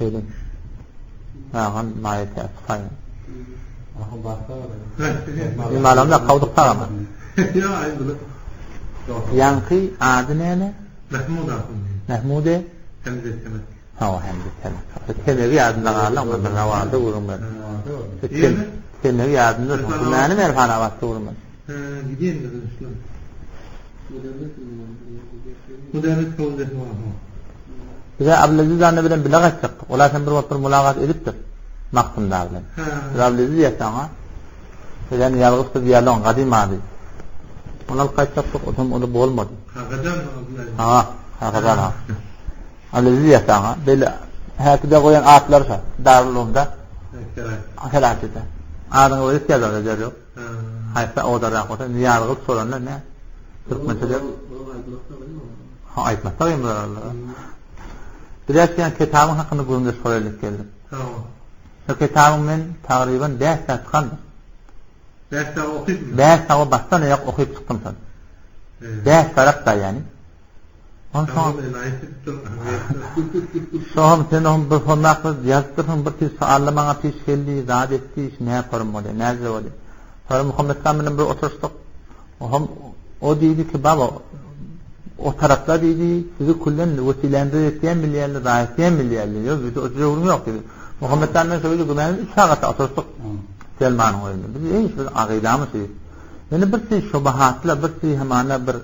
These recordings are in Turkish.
şeyden. Ağan mayete asfayın. İmalamda kavdukta ama. Ya ayrılı. Yankı adı ne? Mahmude. Hem de temel. Hem de temel. Temeli adından ağırlan ben vardı vurum ben. Temeli adından benim erfana battı vurum ben. Gideyim dedim İslam. Müderris kavzesi var. Bize Abdülaziz anne bilen bilagat çıktı. Ola sen bir vakit mülagat ediptir. Maksimda bilen. Abdülaziz yasana. Yani yalgıstı diyalon kadim adı. Ona kaçtık onu bolmadı. Hakikaten mi Abdülaziz? Hakikaten ha. Abdülaziz yasana. Böyle hayatı koyan atlarsa darulumda. Akıratı da. Adını öyle siyazada diyor. Hayata o da rakota niyargıt soranlar ne? Türkmençede. Aytmasa mı Allah? Biraz yani kitabın hakkında bugün söyledik geldim. Tamam. Şu kitabın men takriben 5 saat çıkandı. 5 saat okuyup mu? 5 saat baştan ayak okuyup çıktım sen. 5 saat da yani. Ondan sonra sen bir sonraki yazdırın bir tür sağlamana pişkelliği, zat ettiği ne yaparım öyle, nezle öyle. Sonra Muhammed Kamil'in bir oturuştuk. O dedi ki baba, o tarafta dedi, sizi kullen vesilendireyen milyarlı, rahiyeyen milyarlı diyor. Bizi o cevrum yok dedi. Muhammed Kamil'in söyledi ki ben 3 saat oturuştuk. Selman'ın oyunu. Biz en şu akidamı şey. Yani bir şey şubahatla, bir şey hemana bir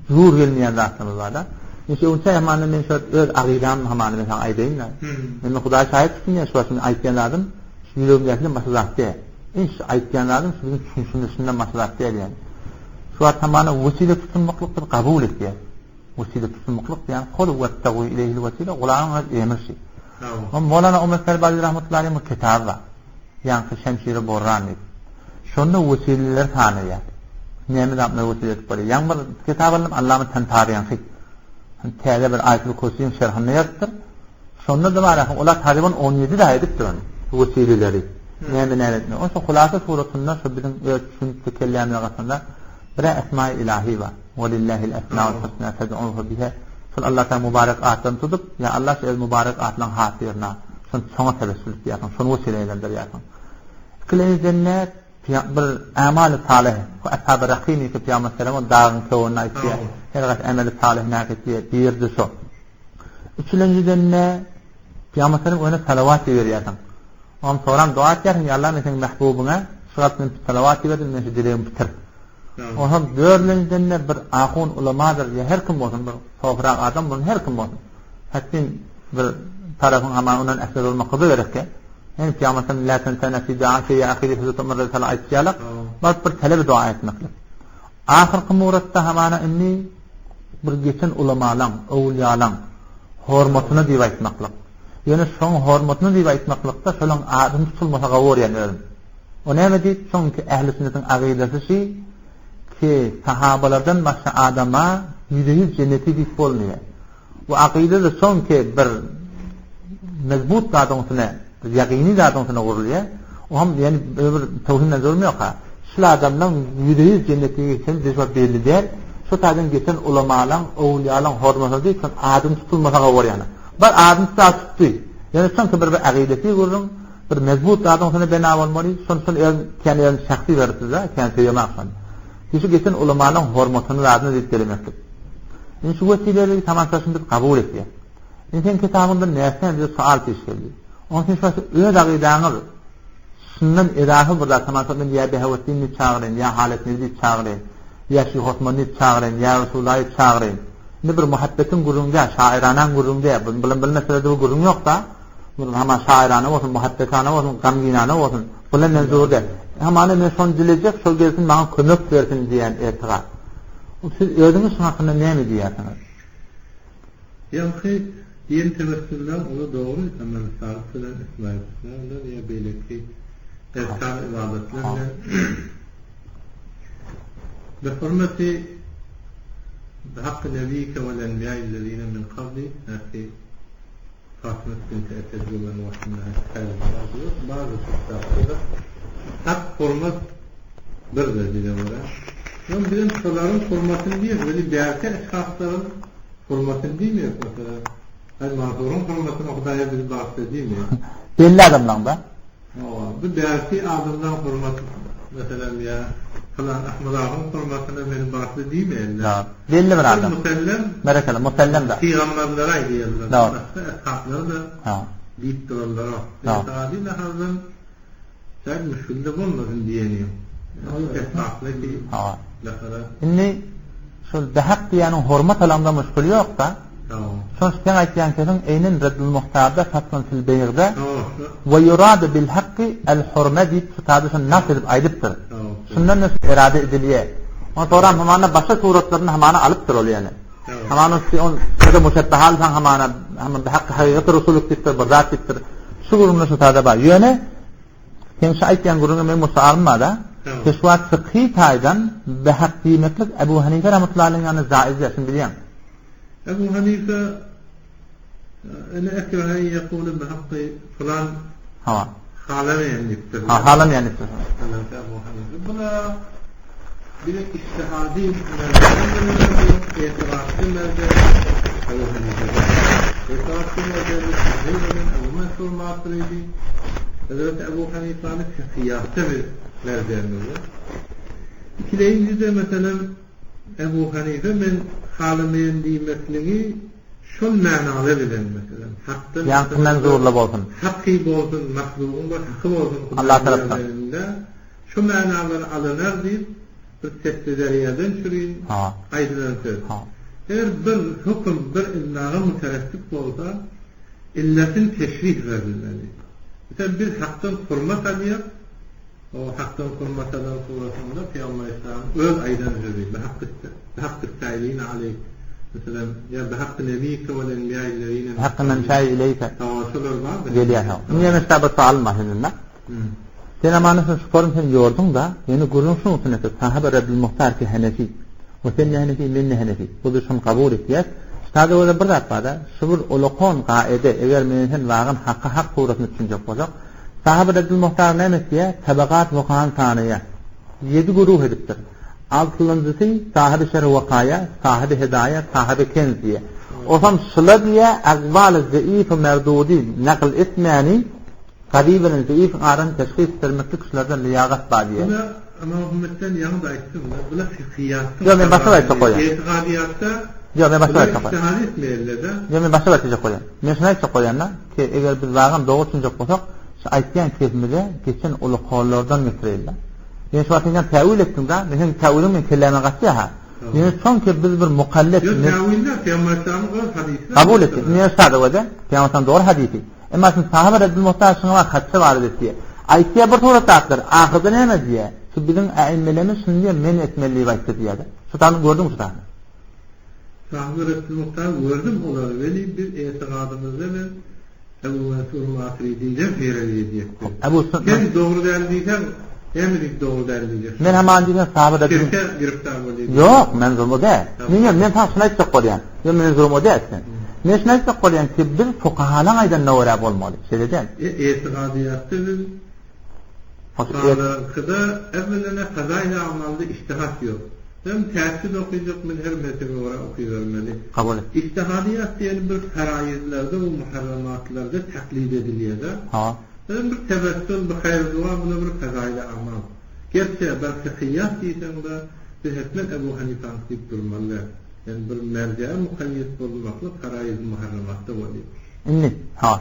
zuhur gelmeyen zatımız var da. İşte onca hemana men şu akidam hemana mesela aydayım da. Yani Huda şahit tutun ya şu an ayetken lazım. Şu yüreğimdekinin maslahat değil. İşte ayetken lazım. Şunun üstünden maslahat değil yani. Şu an hemana vesile tutunmaklıktır, kabul et yani. Vesile tutunmaklık yani kol ve teğvi ileyhil vesile kulağın emir şey. Ama Mevlana Ömer Selbali rahmetullahi aleyhi bir kitabı var. Yankı Şemşire Borrani. Şunda vesileler tanıyor. Neymi yapma vesilet böyle. Yang bir kitabının Allame Tantariyan ki. Teyze bir ayet-i kursiyin şerhını yazdır. Şunda da var. Ola tariban 17 de ediptir onu. Vesileleri. Neymi neyretmiyor. Oysa hulasa suratında şu bizim çünkü kelleyenler arasında bir esma-i ilahi var. Velillahil esma-ul husna fed'uhu biha. Şun Allah'tan mübarek atlan tutup ya Allah şu mübarek atlan hatırına şun sana tevessül yapın. Şun vesilelerdir yapın. Kılınızda bir amal-i salih. Ashab-ı Rakini ki Peygamber Sellem'in dağın kavununa itiye. Her amel-i salih nakitiye birdi şu. Üçüncüden ne? Peygamber Sellem ona salavat veriyorsun. Ondan sonra dua edersin ya Allah senin mahbubuna şuratın salavat verin ben şu dileğimi bitir. Ondan dördüncüden ne bir ahun ulamadır ya her kim olsun bir sofrak adam bunun her kim olsun. Hatta bir tarafın hemen onun eser olmak kadar gerekli. Yani Peygamber'in la tensana fi du'aki ya ahiri fi tumarra sala aytiyalak bak bir talep dua etmekle. Ahir muratta hamana inni bir geçen ulamalan, awliyalan hurmatını diye etmekle. Yani son hurmatını diye etmekle de şolun adım tutulmasa gavur yani. O ne dedi? Çünkü ehl-i sünnetin akidesi şey ki sahabalardan başka adama %100 cenneti dik olmuyor. Bu akide de son ki bir mezbut zatına yakini zatına vuruluyor. O hem yani bir tevhidden zormuyor ha. Şu adamdan %100 cenneti için cevap belli değil. Şu tadan geçen ulamalan, awliyalan hurmatı değil, adım tutulmasa gavur yani. Bir adım tuttu. Yani çünkü bir akidesi vurun, bir mezbut zatına bina olmalı. Son kendi şahsi verisize, kendi yemaksan. Şu geçen ulamalan hurmatını zatına diktelemektir. Yani şu vesileleri tamamen bir kabul ediyor. İnsan kitabında nesne bir sual peş geldi. Onun için şöyle öyle akidağınız şundan irahı burada tamamen ya behavetini çağırın, ya haletini çağırın, ya Şeyh Osman'ı çağırın, ya Resulullah'ı çağırın. Ne bir muhabbetin gururunda, şairanan gururunda, bilen meselede bu gurur yok da, ama şairana olsun, muhabbetana olsun, gamginana olsun, bilen mevzuda. Hemen ne son dilecek, şöyle gelsin bana kömök versin diyen etiqat. Siz özünüz hakkında ne mi diyorsunuz? Yani yeni tevessüller onu doğru ama sağlıklılar İsmail'ler ya belki erkan ibadetlerle بحرمة بحق نبيك والأنبياء الذين من قبلي أخي فاطمة بنت أتجوبا وحنا كانت بعض التفسير حق حرمة برد للأولى يوم بدن صلارون حرمة دي ولي بيعك أشخاص حرمة دي مثلا Mazurun hurmatına Hudaya bir bahsedeyim mi? Belli adamdan da. Bu dersi adından hurmat mesela ya falan Ahmad'ın hurmatına benim bahsedeyim mi? Evet. Belli bir adam. Musellem. Merakala musellem da. Peygamberlere aydiyorlar. Evet. Eshapları da deyip dururlar. Tadiyle hazır sen müşkülde bulmadın diyeniyor. Eshaplı ki lafara. Şimdi şu behak diyenin hurmat alanda müşkül yok da. Sonuç sen aytyan kesin eynin reddül muhtarda fatman fil beyirde ve yuradu bil hakkı el hurme deyip tutadısın nasıl edip aydıptır. Şundan nasıl irade ediliye. Onu doğran hamana başka suratlarını hamana alıptır oluyor yani. Hamana o müşebbehal hamana bir hakkı hakkı Resulük deyiptir, bir zat deyiptir. Şu gurumda tutada var. Yöne kendisi aytyan gurumda men musa alınmada peşvat sıkhi taydan behak diyemeklik Ebu Hanife rahmetullahi aleyhi yani zaiz yaşın biliyen. Ebu Hanife أنا أكره أن يقول بحق فلان حالمين يكتر حالمين يكتر أنا أبو حنيفة بنا بلا اجتهادين من اعتراف المرجع أبو حنيفة اعتراف المرجع بالتحرير من أبو منصور الماطريدي حضرت أبو حنيفة في خيارته بالمرجع المرجع İkincisi de mesela Ebu Hanife men halimeyen diýmekliği şol manaly bilen mesela hakdan ýa-da zorla bolsun. Hakkı bolsun, mahluğun var, hakkı bolsun. Allah tarafından. Şu manalar alınar diýip bir testleriýeden çürüýün. Aýdylan söz. Eğer bir hukm bir illaga müterettip bolsa, illetin teşrih verilmeli. Mesela biz hakdan hurmat alýar. O hakdan hurmat eden surasında Peygamber Aleyhisselam öz aydan söylüyor. Hakkı sailin aleyk. Mesela ya hakkı nebiyke ve lenbiyayillezine hakkı men şai ileyke. Tavasulur var da. Geliyor. Niye mesela alma seninle? Sen amanısın sporun sen yordun da yeni gurursun olsun ete sahabe Rabbil Muhtar ki Hanefi. O sen Hanefi, minni Hanefi. Bu düşün kabul etiyet. Sadece öyle bir dakikada şubur olukon kaide eğer mensen vağın hakkı hak surasını düşünecek olacak. Sahabe Rabbil Muhtar ne mesleğe? Tabakat vukan tanıya. 7 guruh ediptir. Altıncısı sahibi şerh vakaya, sahibi hidayet, sahibi kenziye. O zaman şıla diye akbal-ı zayıf-ı merdudi nakl etmeyeni kadiben zayıf aran teşhis ettirmekli kişilerden liyagat badiye. Buna ama Muhammed'den yanında ayıttım da buna fikiyatta. Yok ben başka ayıtta koyayım. İtikadiyatta. Yok ben başka ayıtta koyayım. İstihad etmeyelim de. Yok ben başka ayıtta koyayım. Ben şuna ayıtta koyayım da ki eğer biz vağın doğru düşünecek olsak aytyan kesmede geçen ulu qollardan getirildi. Yani şu atından tevil ettim da, benim tevilim kelime gatı ha. Yani çünkü biz bir mukallet. Yok teviller Peygamber'in hadisi. Kabul ettim. Niye şada vade? Peygamber'in doğru hadisi. Ama sen sahabe Rabbil Muhtar şuna hatçı var dedi. Aytiye bir doğru taktır. Ahirde ne diye? Şu bizim aimmelemiz şimdi men etmeliği var dedi ya da. Şu tanı gördün mü şu tanı? Sahabe Rabbil Muhtar gördüm onları. Veli bir itikadımızda ve Ebu Mansur Matridi'den feyreviye diyektir. Kendi doğru derliyken emrik doğru derliyecek. Men hemen diyeceğim sahabe Rabbil Şirke giriftar oluyor. Yok men zulm o değil. Men tam şuna içecek koyan. Yok men zulm o değilsin. Men şuna içecek koyan ki bir fukahalan aydan nevrab olmalı. Şeyden. İtikadiyatta biz Fakirlikte evveline kazayla amalda iştihat yok. Ben tersil okuyacak mı her mesele olarak okuyabilirim. Kabul et. İstihadiyat diyelim bir ferayizlerde ve muharramatlarda taklid ediliyor da. Ben bir tebessüm, bir hayır dua, buna bir kazayla amal. Gerçi ben fıkhiyat diysen de bir hekmet Ebu Hanife'nin deyip durmalı. Yani bir merceğe mukayyet bulmakla ferayiz muharramatta oluyor.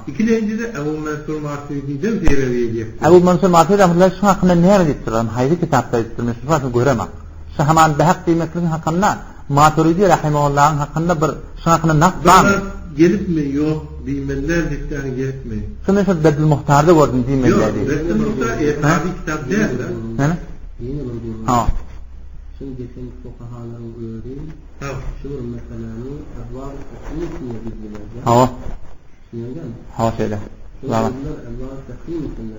İkinci de Ebu Mansur Matridi'den feyreviye diyecektir. Ebu Mansur Matridi'den şu hakkında nerede diyecektir? Hayri kitapta diyecektir. Şu hakkında göremem. Şu hemen behak deymekliğin hakkında Maturidi Rahimahullah'ın hakkında bir şu hakkında nasıl var mı? Gelip mi? Yok. Deymeller diktanı gelip mi? Şu mesela Reddül Muhtar'da gördüm deymeller değil. Yok. Reddül Muhtar etiqadi kitap değil de. Ne? Yine bir şimdi geçen fukahaların göreyim. Şu mesela Ebvar Takim'in bilgilerden. Söyle. Ebvar Takim'in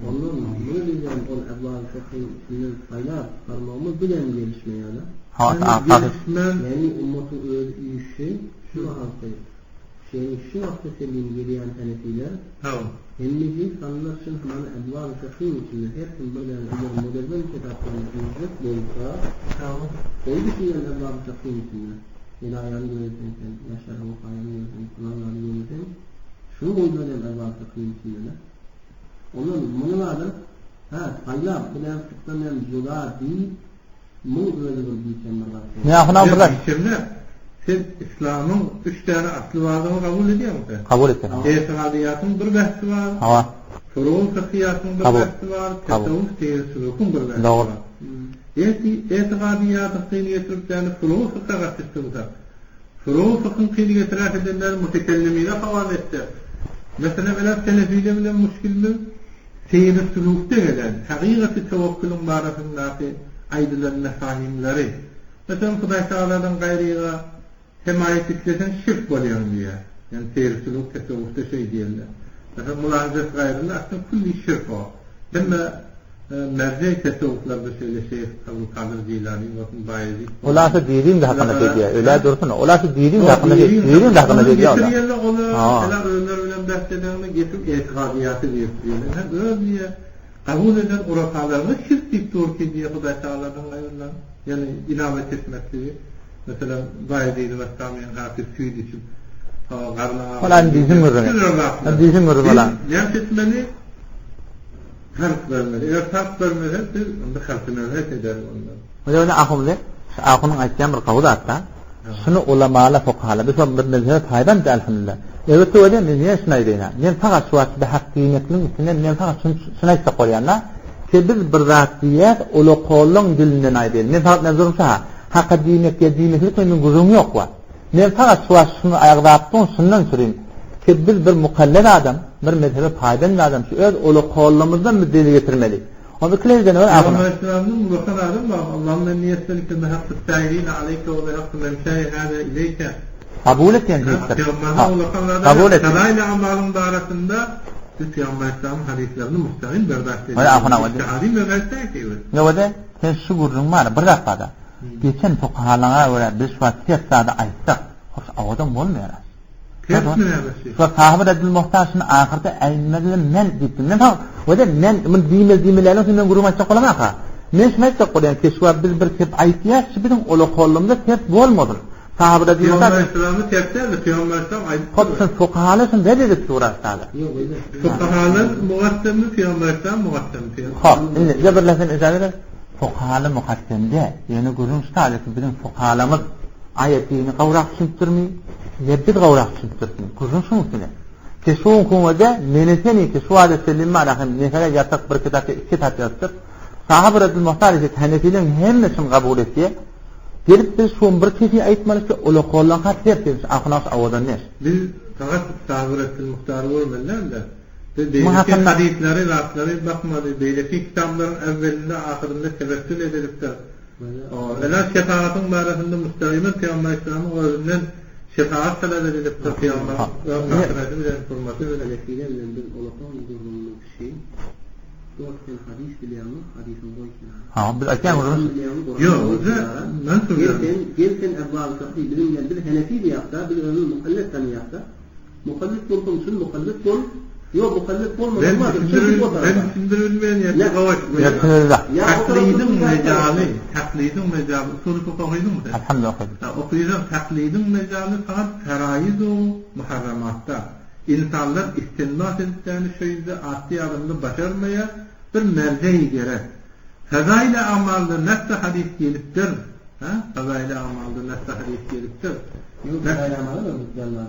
onun bilgilerden on Ebvar Takim'in haylar parmağımı bilen gelişme yani. Yani ummatın işi şu halde şu vakti senin geliyen hanefiler hemmici sanırsın bana Ebvar Takim'in içinde her gün böyle modern kitaplarını izleyip bolsa o düşünen Ebvar Takim'in içinde İlahiyanı görürsen, yaşarımı kayını görürsen, Kur'an'ları görürsen, şunu koyduğum evvel takıyım içinde. Onun bunlardan, sayla, bilen sıktan cüda değil, bunu öyle bir büyükemler var. Ne yapılan burada? Sen İslam'ın 3 tane aslı vardığını kabul ediyor musun? Kabul ettim. Etikadiyatın bir bahsi var. Hava. Furuğun fıkhiyatın bir bahsi var. Tasavvuf teyirsulukun bir bahsi var. Etikadiyatın kıyını getiriplerini furuğun fıkha katıştırmışlar. Furuğun fıkhın kıyını getirak edenler mutekellimiyle havale etti. Mesela velhâ selefiyle bile müşkilli teyirsulukta gelen hakikati tevakkülün barasındaki aydıların nefahimleri. Mesela Huday Teala'dan gayrıya himayet itlesen şirk oluyor diye. Yani seyircilik, tasavvufta şey diyorlar. Mesela mulahazet gayrında aslında kulli şirk o. Ama merce tasavvuflarda şöyle Şeyh Abdül Kadir Cilani, Vakın Bayezid. Olası dilim de hakkında diye. Öyle dursun. Olası dilim de hakkında diye. Dilim de hakkında diye. Getiriyorlar onu. Hele öyle bahsederini getirip etikadiyatı diye. Hem öyle diye. Kabul eden urakalarını şirk deyip dur ki diye Huday Teala'dan gayrılar. Yani ilavet etmesi, mesela Bayezid Vestamiyen hafif suyu için karnına... Falan dizim vurur. Dizim vurur falan. Nefs etmeli, harf vermeli. Eğer harf vermeli, onda harfını öğret eder ondan. Öyle ahımlı, ahımın ayetken bir kavul hatta, şunu ulamalı fukahalı, biz bir mezhebe paydan da elhamdülillah. Evet öyle mi? Niye şuna edeyna? Niye fakat şu açıda hakkiyetinin üstünden, niye fakat şuna ise koruyanlar? Ki biz bir zatiyet ulu kolun dilinden aydelim. Ne fakat ne durumsa hakka diniyetlik benim gurrum yok var. Ne fakat şunu ayakta attım şundan süreyim. Ki biz bir mukalled adam, bir mezhebe paydan adam şu öz ulu kolumuzdan bir dili getirmeli. O bir kilezden öyle akına. Allah İslam'ın ulukan adam var. Allah'ın en niyetselikinde hakkı sahirine aleyke ve hakkı memşeyi hâde ileyke. Kabul et yani. Kabul et. Sadayla amalın arasında Peygamber İslam'ın hadislerini müstahil berdaht ediyor. İstihadîn berdaht ediyor. Ne o da? Sen şu gurrun var, bir dakikada. Geçen fukahalara göre biz şu an tefsada aytsak, hoş avadan olmuyor. Tefs mi ne? Şu sahabe Edil Muhtaş'ın ahirde eğilmediler men gittim. Ne falan? O da men dimelerin üstünden gurrum açacak olamak ha. Men şmayacak olarak ki şu an biz bir tep aytiyat, bizim olu kollumda tep olmadı. Sahabe Edil Muhtaş... Peygamber İslam'ı tefsirdi. Peygamber İslam aytı. Kodsun fukahalısın ne dedi surastada? Fukahalın mugattemli Peygamber İslam mugattemli. Hop, şimdi zebirlesin izah fukahalı mukaddemde yeni gurrum sadece bizim fukahalamız ayetini kavrak süntürmeyi yebdil kavrak süntürmeyi gurrum süntürmeyi ki şu hukumada meneseni ki şu adette limma rahim nefere yatak bir kitapta iki kitap yazdık sahabe Edil Muhtaş'ın Hanefilerin hemmesini kabul etti gelip biz şu bir kişi ayetmeli ki ulu kollan kat yapıyoruz akınas avadan ne biz fakat sahabe Edil Muhtar'ı olmalılar da Beyleki hadisleri, rastları bakmadı. Beyleki kitapların evvelinde, ahirinde tevessül edilip de Ela şefaatın barasında müstahimin Peygamber İslam'ın özünden şefaat talep edilip de Peygamber ahireti bilen kurması öyle geçiyle bilen bir olatan durumlu bir şey. Doğrusu hadis bileyanın hadisin boyutuna. Bir açıyan vururuz. Yok, ben soruyorum. Gelsen Ebu-i Şahî bilimden bir Hanefi de yapsa, bir önün mukallet tanı yapsa, mukallet bulsun, mukallet bul. Yok mukallet olmadı. Ben sindirilmeyen ya kavaş. Taklidin mecali. Sorusu okuydun mu sen? Elhamdülillah. Okuyacağım. Taklidin mecali fakat feraiz o muharramatta. İnsanlar istinbat edildiklerini şeyde ati adımda başarmaya bir merceği gerek. Fezai-i amalda nesli hadis geliptir. Fezai-i amalda nesli hadis geliptir. Yok fezai-i amalı mı?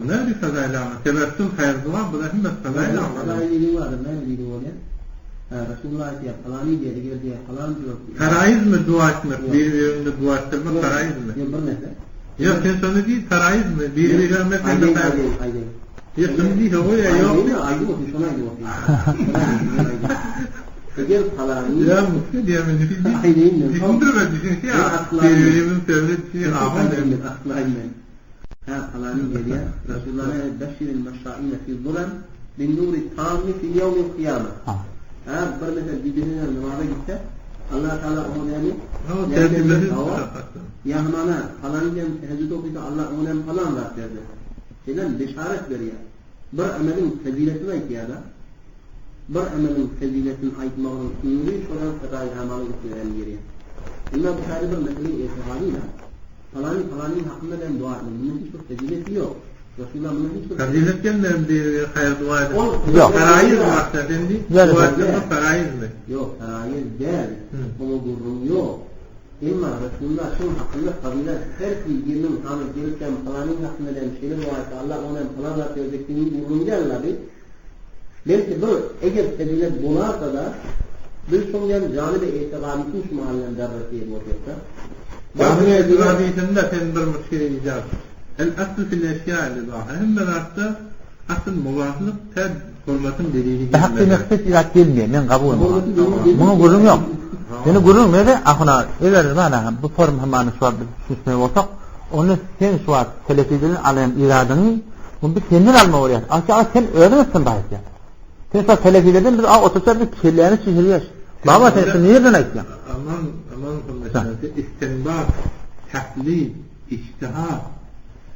Ne bir fezai-i amalı? Tebessüm hayırlı var. Bu da hem de fezai-i amalı. Fezai-i var. Ne bildiği oluyor? Resulullah diye falani diye geldiği falan diyor. Feraiz mi dua etmek? Birbirine dua etmek feraiz mi? Yok bir mesele. Yok sen sonra değil feraiz mi? Birbirine mesele feraiz. Yok sen değil o ya yok. Aydı bakın şuna aydı bakın. Eğer falani. Ya mutlu diye mi? Aynen. Düşündürme düşünsün ya. Birbirinin söylediği aferin. Aferin. falani diye Resulullah'a beşirin meşaine fi zulam bin nuri tammi fi yevmil kıyamah. Bir mesela birbirine namaza gitti. Allah Teala onu yani ya hamana falan diye hezit okuysa Allah ona falan var derdi. Şeyden beşaret veriyor. Bir amelin faziletine ihtiyada. Bir amelin faziletine aytmağının nuri şoran fedai amalı ihtiyarın geriye. İmam Bukhari bir meseleyi itibarıyla Falanın hakkında ben dua etmem. Bunun hiçbir fezileti yok. Resulullah bunun hiçbir fazilet gelmem diye hayır dua edin. Yok. Feraiz varsa dendi. Dua edin feraiz mi? Yok, feraiz değil. Onu durum yok. İmma Resulullah şunun hakkında fazilet her bilginin tanı gelirken falanın hakkında ben şeyle dua etti. Allah ona falan da söyleyecektiğini durumda Allah'ı. Belki bu eğer fazilet bularsa da bir sonradan canı ve itiqadının şu mahallen darretiye olacaksa. Canı ve itiqadiyetinde sen bir müşkile icab. El-asl fil eşya el-ibaha. Hemen arttı. Asıl muvaflık ted hürmetin delili gelmedi. Hakkı mektet ilat gelmiyor. Ben kabul etmem. Bunu gurrum yok. Beni gurrum ne de ahuna ileri bana bu form hemen şu an süsmeye olsak onu sen şu an telefidenin alayım iradını bunu bir kendin alma oraya. Aslında sen öğrenemezsin bahis ya. Sen şu an telefideden bir otursa bir kirlerini çiziliyor. Baba sen nereden ayıksın? Aman mesela istinbat, taklid, iştihad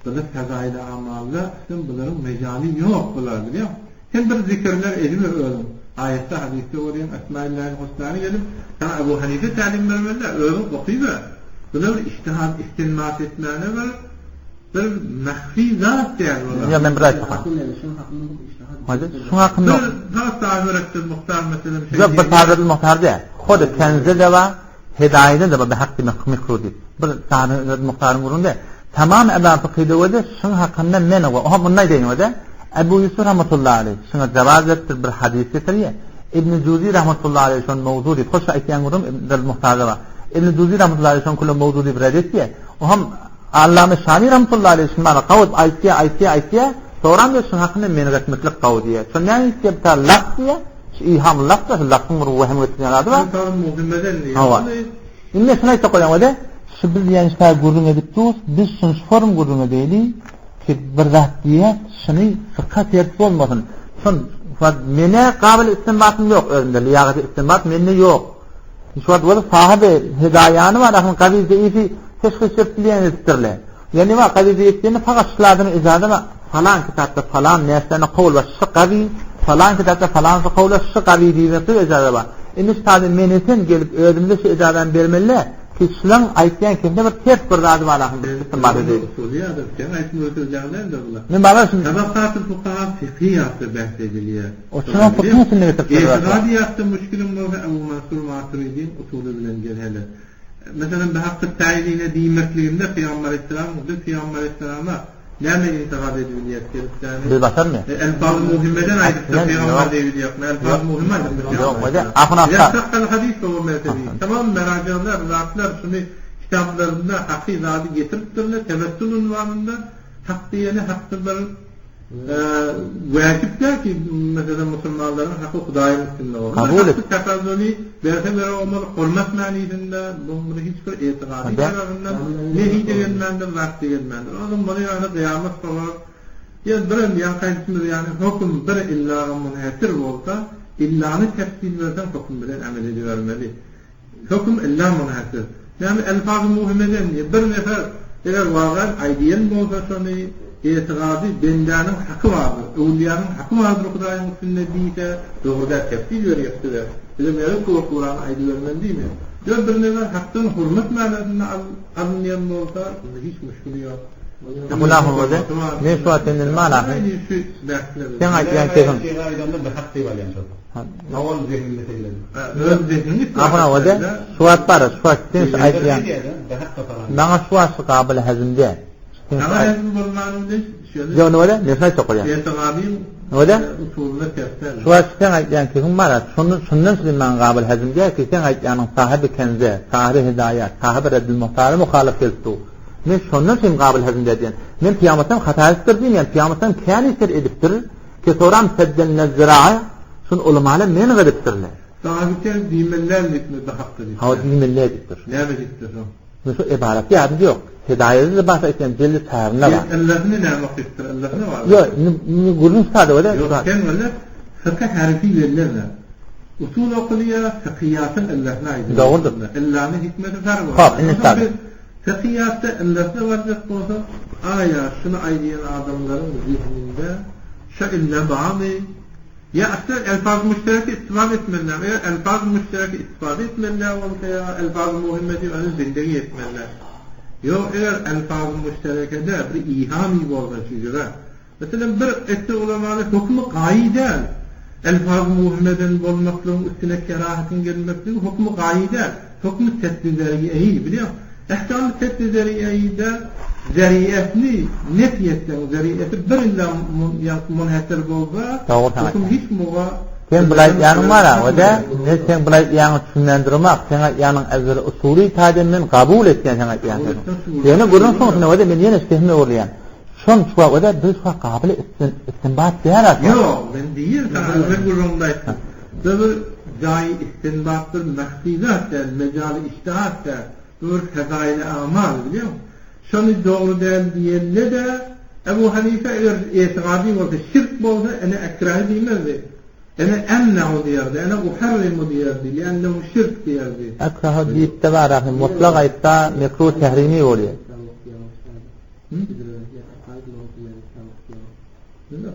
böyle fezayla amalda sen bunların mecali yok bunlar biliyor musun? Hem bir zikirler elimi öğren. Ayette hadiste orayan Esma-illahil Husna'nı gelip sana Ebu Hanife talim vermeliler. Öğren okuyla. Buna bir iştihad, istinbat etmeyene bir mehfi zat der onlar. Ya ben bırak bakalım. Hadi şun hakkında. Bir tarih öğrettir muhtar mesela bir şey. Yok bir tarih muhtar değil. Kodu kenze de var. Hidayede de var. Bir hakkı mikro değil. Bir tarih muhtarın kurunda. Tamam Ebu Fıkhide vade şun hakkında men var. Oha bunday deyin vade. Ebu Yusuf rahmetullahi aleyh. Şuna cevaz ettir bir hadis getiriyor. İbn Cuzi rahmetullahi aleyh şun mevzu değil. Hoş ayetyen kurum İbn Muhtarda var. İbn Cuzi rahmetullahi aleyh şun kullu mevzu değil reddiye. Oham Allame Şani rahmetullahi aleyh şun bana kavud ayetiye soran da şun hakkında men resmetlik kavdiye. Şun yani istibtar lafz diye. İham lafz lafzın ruhum getiren adı var. Tamam Muhammed'in diye. Ha var. İnne şuna itakoyan vade. Biz gençler gurrun edip tuz, biz şunu form gurrun edeyli ki bir rahatiyet şunu fıkha tertip olmasın. Şun mene kabil istinbatım yok önünde, liyaqati istinbat mene yok. Şu an böyle sahibi hidayanı var, ahın kabil zeyfi teşhis ettileyen ettirle. Yani var kabil zeyfini fakat şıladını izade var. Falan kitapta falan neslerine kavul var, şu kabil, falan kitapta falan kavul var, şu kabil diyesi izade var. İniş tabi menesin gelip ödümde şu izaden vermeliler. Kişilerin ayetleyen kimde bir ters bir adı var ahın istinbat edeydi. Usuliyadır. Sen ayetini ötüreceğinden de bunlar. Ben bana şimdi... Tabakatı fukaha fıkhiyatı bahsediliyor. O şuna fıkhiyatı ne getirtiyor? İtikadiyatı müşkülün muhu Ebu Mansur Maturidin usulü bilen gelhele. Mesela bir hakkı tayinine diyemekliğinde Peygamber Aleyhisselam'a neme itikad ediliyet gelip bir basar mı? Elfaz-ı muhimmeden ayrıca Peygamber deviliyet. Elfaz-ı muhimmeden. Yok o da ahun hafta. Yasakkal hadis o mertebi. Tamam meracanlar, zatlar şunu kitaplarında hakkı izadı getiriptirler. Tevessül unvanında hak diyeni hakkıların vacipler ki mesela Müslümanların hakkı Huday'ın üstünde olur. Kabul et. Hakkı tefazuli verse vere olmalı hürmet manidinde bunu hiçbir itiqadi yararından nehi degenmendir, vakt degenmendir. O zaman bunu yani kıyamet sonra ya birin yan kayıtımız yani hüküm bir illahı münhetir olsa illahını tefsir versen hüküm bilen amel edivermeli. Hüküm illah münhetir. Yani elfaz-ı muhimmeden bir nefer eğer vagan aydiyen olsa şunu itiqadi bendanın hakkı vardır. Evliyanın hakkı vardır. Hudayın üstünde deyse doğruda tefsir veriyorlar. Bizim yarı Kur'an aydı vermen değil mi? Ya bir nefer hakkın hürmet manasında anlayan olsa hiç müşkülü yok. Kulahı oldu. Ne suatinin manası? Sen ayetiyen kesin. Naval zihninde tegiledim. Ahuna oldu. Suat var. Suat sen ayetiyen. Bana suat kabul hazmde. Ama hazm bulmanında şöyle. Ya ne oldu? Nefes sokuyor. İtiqadin oldu? usulüne tefsir. Suat sen ayetiyen kesin var. Şundan Süleyman kabul hazmde ki sen ayetiyenin sahibi kenze, sahibi hidayet, sahibi reddül muhtarı muhalif etti. Men şondan sen kabul hazm dediyen. Men kıyametten hatasızdır diyeyim yani kıyametten kânidir ediptir. Ki soram seddenne zira'a şun ulamalar men gadiptirler. Sahabikler dimeller hikmeti hakkı. Ha dimeller ediptir. Ne ediptir o? Şu ibaret yardım yok. Hidayeti de bahsa eten celli tarihine var. Allah'ını ne vakittir? Allah'ını var. Yok, gurun sade öyle. Yok, sen öyle fıkıh harfi verirler. Usul okuliya fıkhiyatın Allah'ına ait. Doğrudur. Allah'ın hikmeti var. Hop, inni sade. Fıkhiyatta Allah'ına varacak olsa aya şunu aydiyen adamların zihninde şu illa bağlı ya aslında elfaz-ı müşterek istifade etmeliler veya elfaz-ı müşterek istifade etmeliler veya elfaz-ı muhimmeti önü zindegi etmeliler. Yok eğer elfaz-ı müşterekede bir ihami bolsa şücre. Mesela bir etti ulamalı hukmu kaide. Elfaz-ı muhimmeden bolmaklığın üstüne kerahatin gelmekliğin hukmu kaide. Hukmu tetbizeriyeyi biliyor musun? Ehkam-ı tetbizeriyeyde zeriyetini netiyetten zeriyeti bir illa munhetir bolsa hukum hiç muğa sen bulayt yanın var ha, o da ne sen bulayt yanı düşünlendirmek, sen yanın evveli usulü tademden kabul etken sen yanı. Yani bunun sonrasında o da ben yine istihme oluyan. Şun şu o da bir şu kabile istinbat diyer atma. Yok, ben değil, ben gururumdayım. Böyle cai istinbattır, mehsizattır, mecali iştihattır, dur fezail-i amal biliyor musun? Şunu doğru değil diyenle de Ebu Hanife eğer itikadi olsa, şirk olsa ene ekrahi demezdi. Ene emne'u diyerdi, ene uharrimu diyerdi, liannehu şirk diyerdi. Ekrahi deyip de var ahim, mutlak ayıtta mekruh tehrimi oluyor.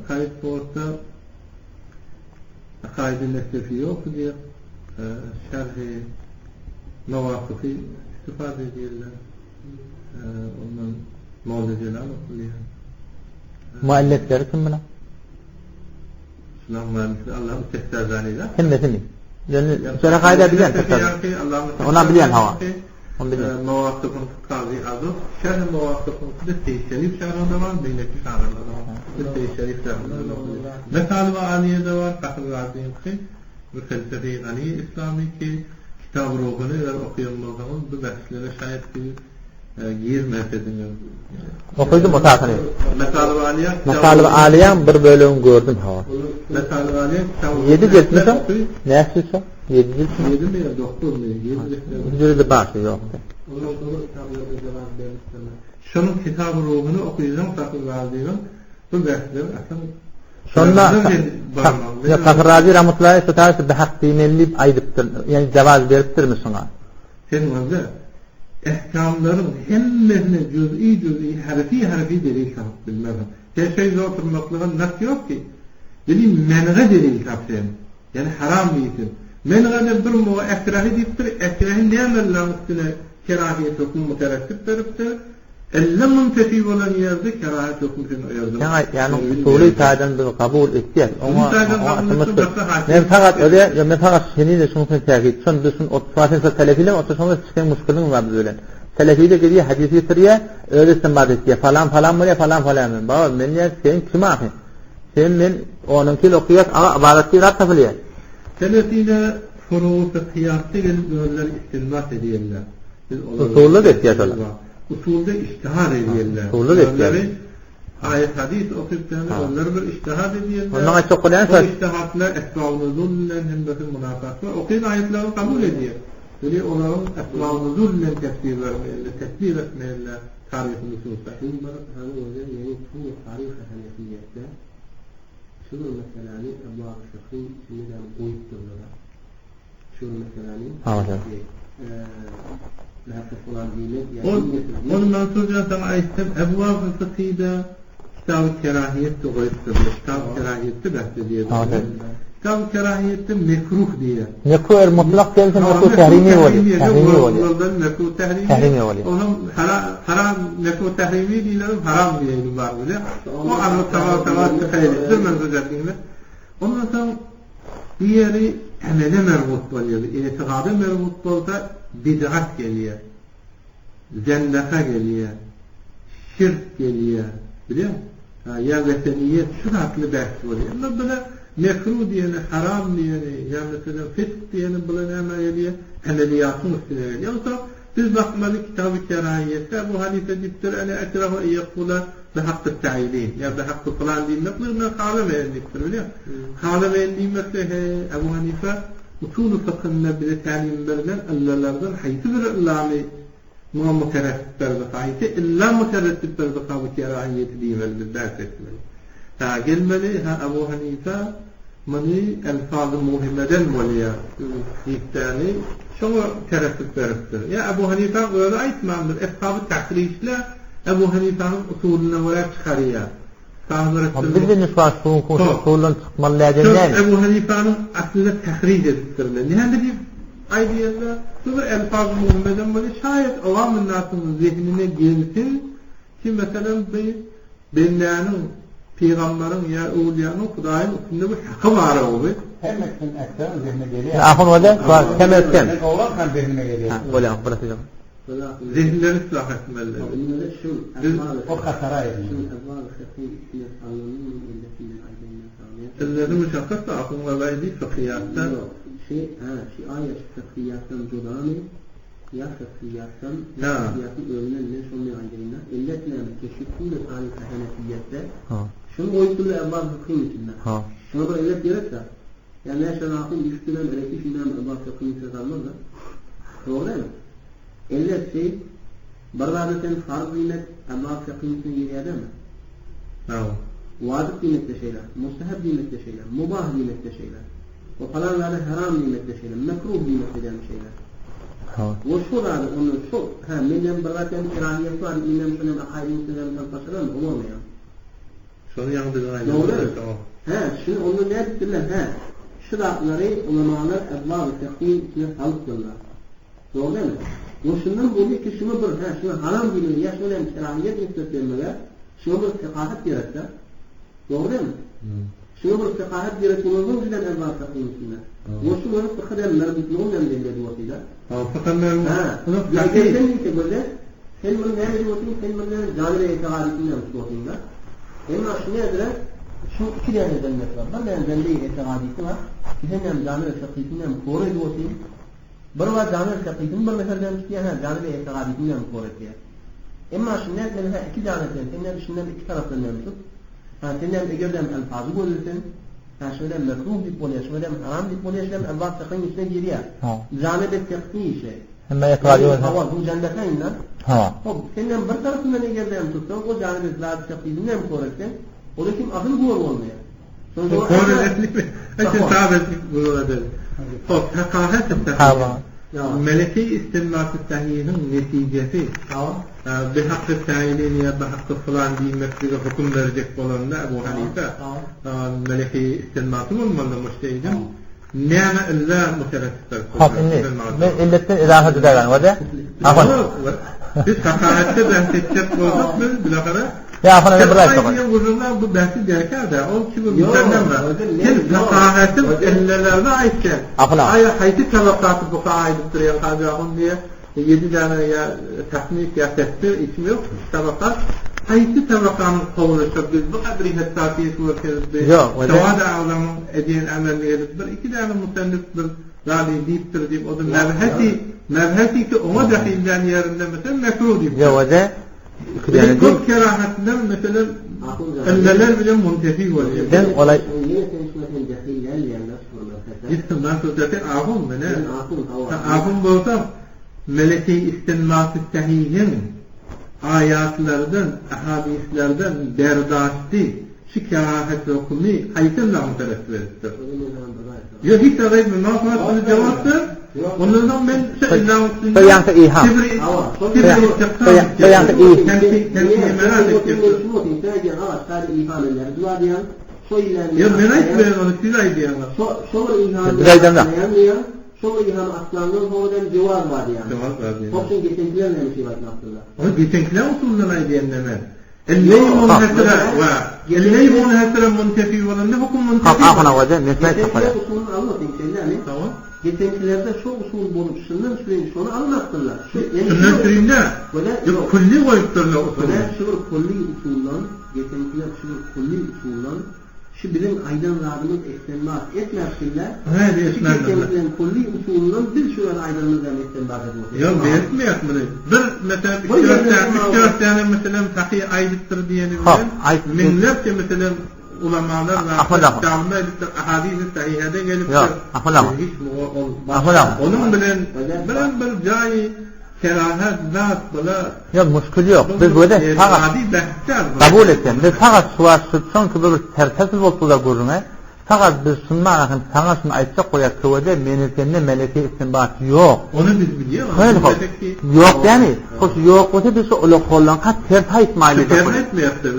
Kayıt olsa akaid-i nesnefi yok diye şerhi mevakıfı istifade ediyorlar. Ondan mualleceler okuyor. Muallefleri kim buna? Şundan mühendisler Allah'ın testazaniler. Kim de seni? Yani şöyle kayda bilen testazan. Ona bilen hava. Mevakıfın kazi adı. Şerh-i mevakıfın da Seyyid-i şerhinde var, Beynekli şerhinde var. Seyyid-i şerhinde var. Mesal-ı Aliye'de var, Fakir Razi'nin ki, bu felsefe-i Aliye İslami ki, kitab-ı ruhunu okuyanlar zaman bu derslere şayet bir girmez ediniyor. Okudum o tarafını. Mesal-ı Aliye'nin bir bölümünü gördüm hava. Mesal-ı Aliye 7 cilt mi son? Ne son? 7 cilt mi? 7 mi ya 9 mu? 7 Cüzde başı yok. Şunun kitab-ı ruhunu okuyacağım Fakir Razi'nin bu dersleri aslında Şonda Fakir Razi rahmetullahi tutarsa bir hak dinelip aydıptır. Yani cevaz veriptir mi sana? Sen orada ehkamların hemmesine cüz'i harfi delil tapıp bilmem. Her şey zor oturmaklığın nasıl yok ki? Yani menğe delil tapsın. Yani haram değilsin. Menğe'de bir muğa ekrahi deyiptir. Ekrahi ne amellan üstüne kerahiyet hükmü müterettip veriptir. Elle müntefi olan yerde kerahiyet hükmünün o yerde. Yani usulü tadan bir kabul ettiler. Ama ne fakat öyle ne fakat seni de şunu tercih. Son düşün o fasilse telefiyle otursanız çıkan müşkülün var böyle. Telefiyle geliyor hadisi getiriyor öyle istinbat ediyor falan falan böyle falan falan. Baba ben ya sen kim abi? Sen ben onunki okuyuyor ama ibaretli rat tafiliyor. Telefiyle furu fıkhiyatta gelip böyle istinbat ediyorlar. Usulü de ediyorlar. Usulde iştihar ediyorlar. Usulde ediyorlar. Ayet hadis okuyuplarını onları bir iştihad ediyorlar. Ondan çok olan o iştihadla esma-ı nuzullen hem de münafaklar okuyun ayetleri kabul ediyor. Böyle onların esma-ı nuzullen tefsir vermeyle, tefsir etmeyle tarih-i nususda. Şimdi bana hani hocam yani bu tarih-i hanefiyette şunu mesela Allah-u Şekil şimdiden boyut dururlar. Şunu mesela ondan sonra sana ayettim Ebu-ı Fıkhı'da kitab-ı kerahiyette koyuptur. Kitab-ı kerahiyette bahsediyor. Kitab-ı kerahiyette mekruh diye. Mekruh mutlak değilse mekruh tehrimi oluyor. Tehrimi oluyor. Onun haram mekruh tehrimi diyelim haram diyelim var böyle. O anı tamam tıkaylıktır mevzucatıyla. Ondan sonra diğeri emele mervut oluyor. İtikada mervut olsa bid'at geliyor. Zendaka geliyor. Şirk geliyor. Biliyor musun? Ya veteniyet şu tatlı bahs oluyor. Ama böyle mekruh diyeni, haram diyeni, ya mesela fisk diyeni böyle hemen geliyor. Emeliyatın üstüne geliyor. Yoksa biz bakmalı kitab-ı kerahiyette bu halife diptir. Ene etrafa iyakula ve hakkı ta'ilin. Ya da hakkı falan diyeyim. Mekluğundan kâlemeyen diptir. Biliyor musun? Kâlemeyen diyeyim mesela Ebu Hanife usulü fıkhında bile talim verilen Allah'lardan hayti bir illâmi muterettipler ve illa muterettipler ve kâbu kerahiyeti diyemeli ders etmeli. Gelmeli Ebu Hanife mani elfaz-ı muhimmeden molya yiktani şunu terettip veriptir. Ya Ebu Hanife öyle aytmandır. Eshab-ı tahrişle Ebu Hanife'nin usulüne olarak çıkarıyor. Bildiğiniz var usulün çıkmalıya denilen. Ebu Hanife'nin aslında tahric ediptirler. Nihayet bir aydiyette bu elfaz muhammeden böyle şayet avam nasının zihnine gelsin ki mesela benlerin peygamberin ya evliyanın Hudayın üstünde bir hakkı var olur. Hemmetin eksen zihnine geliyor. Ahun vada temizken. Oğlan kan zihnine geliyor. Öyle bırakacağım. Zihinleri ıslah etmeliler. O katara ediyor. Elleri müşakkat da akın ve veydi fıkhiyattan. Ayet fıkhiyattan cudani ya fıkhiyattan fıkhiyatın öğrenen ne sonuna aydınlar. İlletler keşifinde tarih hanefiyyette. Şunu boyutlu evval fıkhim içinden. Şuna da illet gerekse. Yani ne şanatın üstünden elektrişinden evval fıkhim içinden kalmaz da. Doğru değil mi? İllet şey baradaten farz kıymet evvel fıkhim içinden yiyede mi? Vacip kıymetli şeyler, mustahab kıymetli şeyler, mubah kıymetli şeyler. O falanlarda haram kıymetli şeyler, mekruh kıymetli şeyler. Ve şu da onun şu, millen bırakaten kirahiyeti var, millen şunun akayimsinden tasarlar mı? Olmuyor. Şunu yandığı aynı. Doğru. Şimdi onu ne ettiler? Şu dağları ulamalar evval-ı tekvim içine halıklarlar. Doğru değil mi? Ve şundan böyle ki şunu bir, şunu haram bilin, ya şöyle kirahiyet müsteslenmeler, şunu bir fıkahat gerekse, doğru değil mi? Şunu bir fıkahat gerektiğinizden bizden evvel takılmışsınlar. Ve şunu bir fıkhadan merbutluğun emrinde duvatıyla. Fıkhanların bunu gerçekten değil ki böyle kelmenin ne duvatıyla, kelmenin canlı etikadisinden duvatıyla. Ama şu nedir? Şu iki tane cennet var. Bir tane cennet etikadisi var. İkinci canlı etikadisinden koru duvatıyla. Bir var canlı etikadisinden bir mesela demişti ya canlı etikadisinden koru diye. Ama şu nedir? Mesela iki cennetten, senin içinden iki taraftan demiştik. Senin egerden elfazı görülsün, şöyle mekruh bir polya, şöyle haram bir polya, şöyle Allah sakın içine giriyor. Canibet tekniği şey. Hemen yakalıyor. Hava bu cennete inen. Senin bir tarafından egerden tutsan, o canibet lazım tekniğinden korursun, o da kim akıl gör olmuyor. Korretlik mi? Eşin sabitlik bulunabilir. Fekahet meleki istinbat-ı sahihinin neticesi bir hakkı sahilini ya bir hakkı falan bilmekliğe hüküm verecek olanında Ebu Hanife meleki istinbatı olmalı müştehidin nâme illa muterettitler. Ben illetten izahat ederim. Biz fekahette bahsedecek olduk biz bilakara ya afana ne bırak aynen vururlar bu bahsi gerker de o kimi müstennem var. Kim fekahetin ellerine aitken hayti tabakatı bu kaidettir ya kadar diye 7 tane ya teknik ya tefsir ismi yok tabakat hayti tabakanın kovuluşu biz bu kadri hassasiyet varken tavada avlamın ediyen ameliyeti bir iki tane musennif bir rali deyiptir deyip o da mevheti ki ona dahilden yerinde mesela mekruh deyip. Ya o da yani çok kerahatinden mesela elleler bile muntefi var. Ben olay gittim ben sözlerken ahun beni ahun bulsam meleki istinmat-ı sahihin ayatlardan, ahadislerden berdاشti şu kerahet hükmü haytınla müterettibdir. Ya hiç arayıp münasıbetini cevaptır. Onlardan ben ilahın üstünde Beyansa iham. Beyansa iham. Merak ettim. Ya merak ettim onu siz aydiyanlar. Sonra ilham aslanının hoğdan cevaz var yani. Cevaz var yani. Topsun geçenkiler ne bir şey var aslında. Ama geçenkiler usulundan aydiyanlar. اللي منحسرة واللي منحسرة منتفي ولا اللي حكم منتفي أخنا وجه نسمع تقول usulunu anlatayım şeylerini. Tamam. Geçenkilerde şu usul bulup şundan süreyim şunu anlattılar. Şundan süreyim ne? Kulli koyupturlar usulü. Şu kulli usuldan geçenkiler şu kulli usuldan şu bilim aydınlarımız istinbat etmezsinler. Evet etmezler. Kulli usulundan bir şuran aydınlarımızdan istinbat ediyoruz. Yok belirtmeyek mi? Bir mesela iki tane mesela sahih aydıttır diyelim. Minlerce mesela ulamalar ve ahadis-i sahihede gelip onun bilen bir cayı kerahet zat bula yok müşkül yok. Biz böyle fakat kabul etken biz fakat suvar tutsan ki böyle tertesiz olsular görürme Fakat biz sunmalarken sana şunu aytsak koyak kıvada menekenne meleke istinbatı yok. Onu biz biliyoruz. Öyle yok yani. Hoş yok olsa biz ulu kollanqa terta etmaylı. Terta etmeyaptı.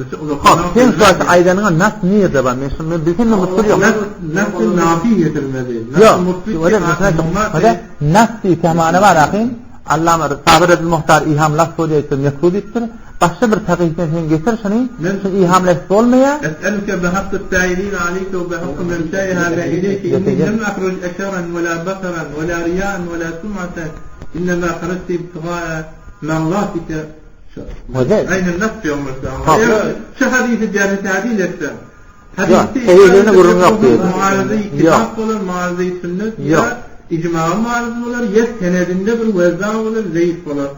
Sen suat aydanına nas niye de var? Mesela bizim mutluluk yok. Nasıl nafi getirmedi? Yok. Öyle mesela nas diye temana var akin. Allama Sabir el-Muhtar iham laf söyleyip mekrudittir. Başka bir takipten sen getirsin, sen ihamlaştı olmaya. Es'eluke bihakkı ta'ilin aleyke ve bihakkı memşâi hâzâ ileyke inni lem akruc eşeran ve la basaran ve la riyâen ve la sum'aten innemâ kharajti ibtigâe merlâtike. Aynen nasıl diyormuş da. Şu hadisi diğer tadil etsem. Hadisi seyirlerine vurun yok diyor. Muarızı-i kitap olur, muarızı-i sünnet ya icma muarızı olur, ya senedinde bir vezza olur, zayıf olur.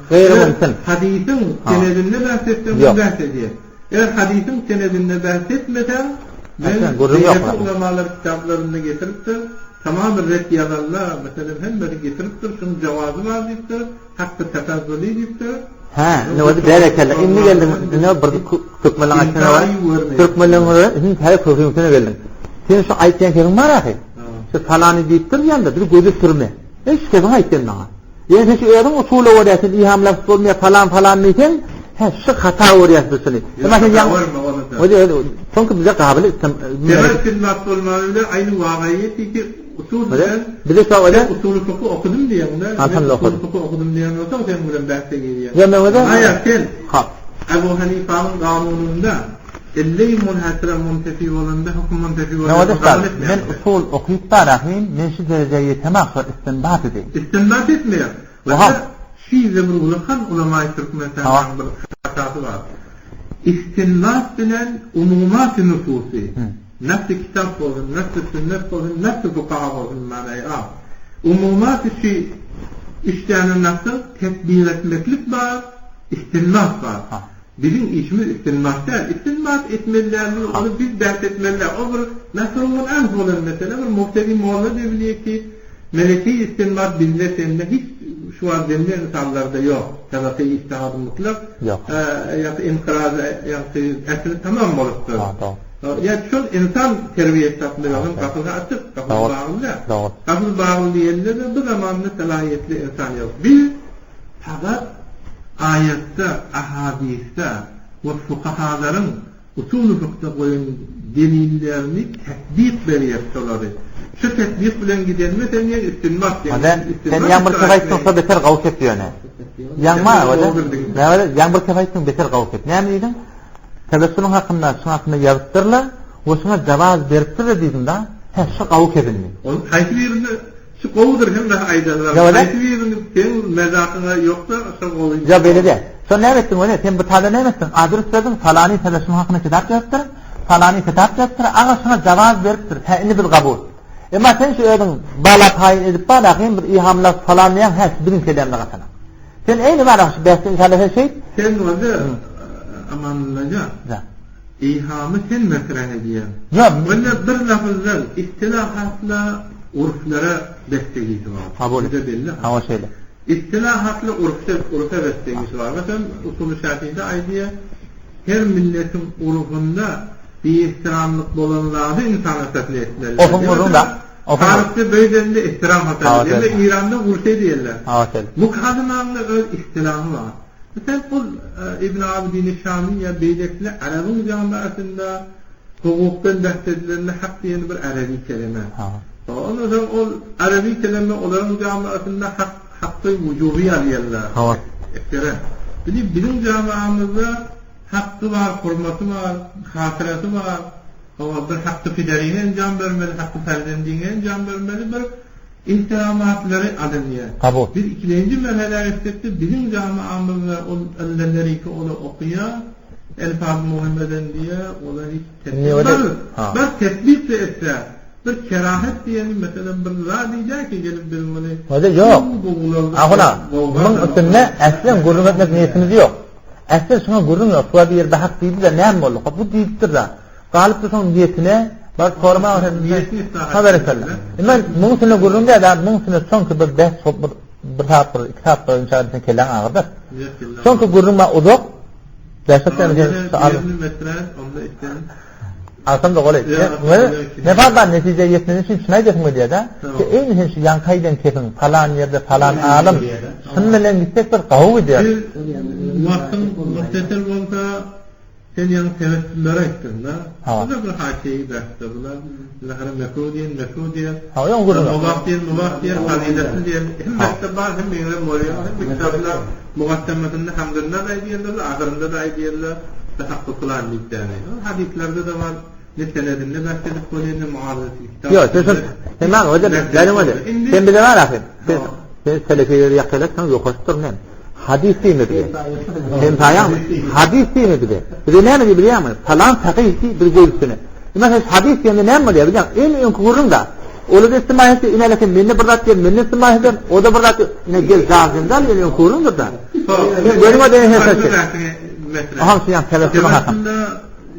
Hadisin senedinde bahsettim, bahsediyor. Eğer hadisin senedinde bahsetmeden ben zeynep ulamalar kitaplarında getirip de tamamen red yazarlar, mesela hem böyle getirip de şunun cevazı vaziftir, hakkı tekazzuli deyip de ne oldu berekelle. İnni geldim. Ne bir Türkmenler açına var. Türkmenler hiç hayır sözüne geldim. Sen şu ayetken kerim var ahi. Şu falani deyip dur yanda bir gözü sürme. Hiç kesin ayetken bana. Yani şu adam usulü orayasın ihamlar olmaya falan neyken şu hata orayasın. Mesela yan öyle çünkü bize kabul Demek ki nasılmalıdır aynı vakayeti ki usulden bize söyle usulü fıkıh okudum diye bunlar. Usulü fıkıh okudum diye olsa sen buradan bahse geliyor. Ya ne oldu? Hayır sen Ebu Hanifa'nın kanununda اللي منحصر منتفي ولنده حكم منتفي ولنده من أصول أقيد طرحين من شي درجة تماخر استنباط دي استنباط etmiyor. Ve şi zebrulkan ulema Türkmenistan'dan bir hatası var. İstinbat bilen umumat-ı nüfusi. Nasıl kitap olsun, nasıl sünnet olsun, nasıl fukaha olsun manayı al. Umumat-ı şi işlerini nasıl tetbir etmeklik var, istinbat var. Bizim işimiz istinbatlar. İstinbat etmelilerdir, onu biz dert etmeliler. O bir nasılın en olur mesela, bir muhtedi muğla diyebiliyor ki meleki istinbat bizde seninle hiç şu an denli insanlarda yok. Tabakı istihadı mutlak. Yok. Ya da inkırazı, ya da esri tamam olursa. Ya çok insan terbiye etmeliyorsun, kapısı açık, kapısı bağlı. Kapısı bağlı diyenler de bu zamanında salahiyetli insan yok. Biz fakat ayette, ahadiste ve fukahaların usul-u fıkta koyun delillerini tetbik veriyorlar. Şu tetbik bilen gidenme sen niye istinbat yani? Sen yağmur kefayetsin beter kavket diyor ne? Yağmur kefayetsin beter kavket. Ne deydin? Tebessümün hakkında yazıttırla ve şuna cevaz veriptir deydin da şu kavketin mi? Onun haysi yerinde şu kovudur hem de aydalar. Haysi yerinde senin mezakına yoksa şu kovudur. Ya böyle de. Sen ne ettin öyle? Sen bu tabi ne ettin? Adres verdin, falani tebessümün hakkında kitap yazıttır, falani kitap yazıttır, ağa şuna cevaz veriptir. Inni bil kabul. Ama sen şu ödün bala tayin edip bağlayın bir ihamlar falan diyen birin kelamla katana. Sen eyni var şu behsin inşallah şey? Sen orada amanlıca ihamı sen mesren ediyen. Valla bir lafızdan istilahatla urflara destekisi var. Ha böyle. Ha şeyle. İstilahatla urfa destekisi var. Mesela usulü şartıyla aydiye her milletin urfunda bir ihtiramlık olanlarda insana satlı etmeliler. Okunurun da. Tarihte böylelerinde ihtiram hatalı diyorlar. İran'da urfe diyorlar. Mukadımlarında öyle istilahı var. Mesela bu İbn Abidin Şamiye beydekli Arap'ın camiasında hukuktan bahsedilerinde hak diyen bir Arabi kelime. Ondan sonra o Arabi kelime onların camiasında hakkı vücubi alıyorlar. Bizim camiamızda hakkı var, hurmatı var, hatırası var. Bir hakkı fiderine encam vermeli, hakkı ferdendiğine encam vermeli bir ihtimamatları alınıyor. Bir ikinci merhale estetti, bizim camiamızda elleri ki onu okuyor, Elfaz Muhammeden diye, ona hiç tetbik var. Bir tetbik de etse, bir kerahet diyelim mesela, bir ra diyecek ki gelip bizim bunu... Hadi yok. Ahuna, bunun üstünde aslen gurur etmek niyetimiz yok. Aslen şuna gurur yok, şuna bir yerde hak deydi de neyem oldu? Bu deyiptir da. Galip tutun niyetine, bak koruma haber ettiler. Ben bunun üstüne gururun diye de, bunun üstüne çünkü bir ders, bir kitap inşaatını kellen ağırdır. Çünkü gururuma uduk, dersetlerine Alsam da kolay. Ne fazla netice yetmeniz için şuna gitmek diye de. Ki en mühim şu yankaydan kefin falan yerde falan alım. Şununla gitsek bir kavu diye. Vaktin muhtetel olsa sen yan tevessüllere ettin da. Bu da bir haşeyi derste bunlar. Lahara mekruh diyen. Ha yok gurur. Mubah diyen, fazilesi diyen. Hem mektebar hem meyre moriyor. Hem kitaplar mugattemetinde hamdülillah da diyenler, ahirinde da diyenler. Hakkı kılan miktarı. Hadislerde de var. Ne senedinde bahsedip koyduğunda muarızı kitap. Yok, sen bana hocam, benim hocam. Sen bir de var akım. Sen selefileri yakalarsan yokuştur ne? Hadis değil mi bir de? Sen tayan hadis değil mi bir de? Bir de ne mi biliyor musun? Falan fakihsi bir göğüsüne. Mesela hadis yerine ne mi diyor? En kurun da. Onu da istimahisi ineleke minni bırdat diye minni istimahisi o da bırdat ne gel zahzından en kurundur da. Benim o da hesap şey. Aham siyan tevessülü hakkım.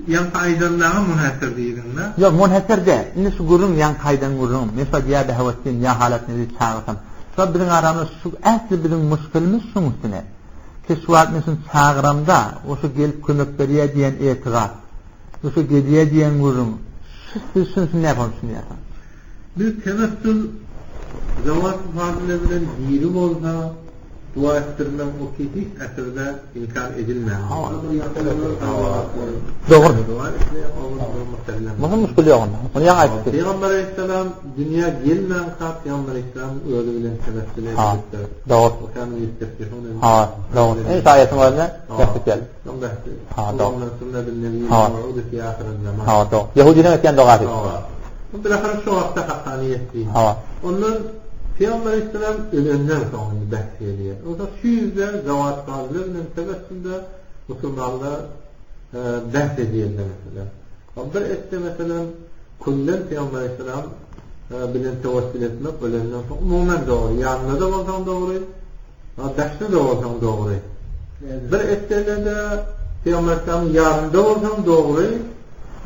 Yan kaydanlığa münhasır değilin mi? Yok münhasır de. İnne şu gurun yan kaydan gurun. Mesela diye de havasın ya halatını çağırsam. Sonra bizim aramız şu asli bizim müşkilimiz şu üstüne. Ki şu atmışın çağıramda o şu gelip kömekleriye diyen itiraz. O şu gediye diyen gurun. Şu ne yapalım şunu yapalım. Bir tevessül zavat fazilebilen diri olsa dua ettirmem o ki hiç eserde inkar edilmez. Doğru. Bunun müşkülü yok onda. Onu yan ayıp. Peygamber Aleyhisselam dünya gelmeyen kat Peygamber Aleyhisselam öyle bilen tevessül edilmiştir. Doğru. Ha, doğru. En ayetin var ne? Gerçek geldi. Ha, doğru. Ha, doğru. Yahudiden ötken doğru. Bu bir akar şu vakta hakkaniyet değil. Onlar Peygamber Aleyhisselam ölenden sonra bahsediyor. O da şu yüzden zavat fazilerinden tevessülde Müslümanlar bahsediyorlar mesela. Bir ette mesela kullen Peygamber Aleyhisselam bilen tevessül etmek ölenden sonra umumen doğru. Yanına da olsam doğru. Daşta da olsam doğru. Bir ette de Peygamber Aleyhisselam'ın yanında olsam doğru.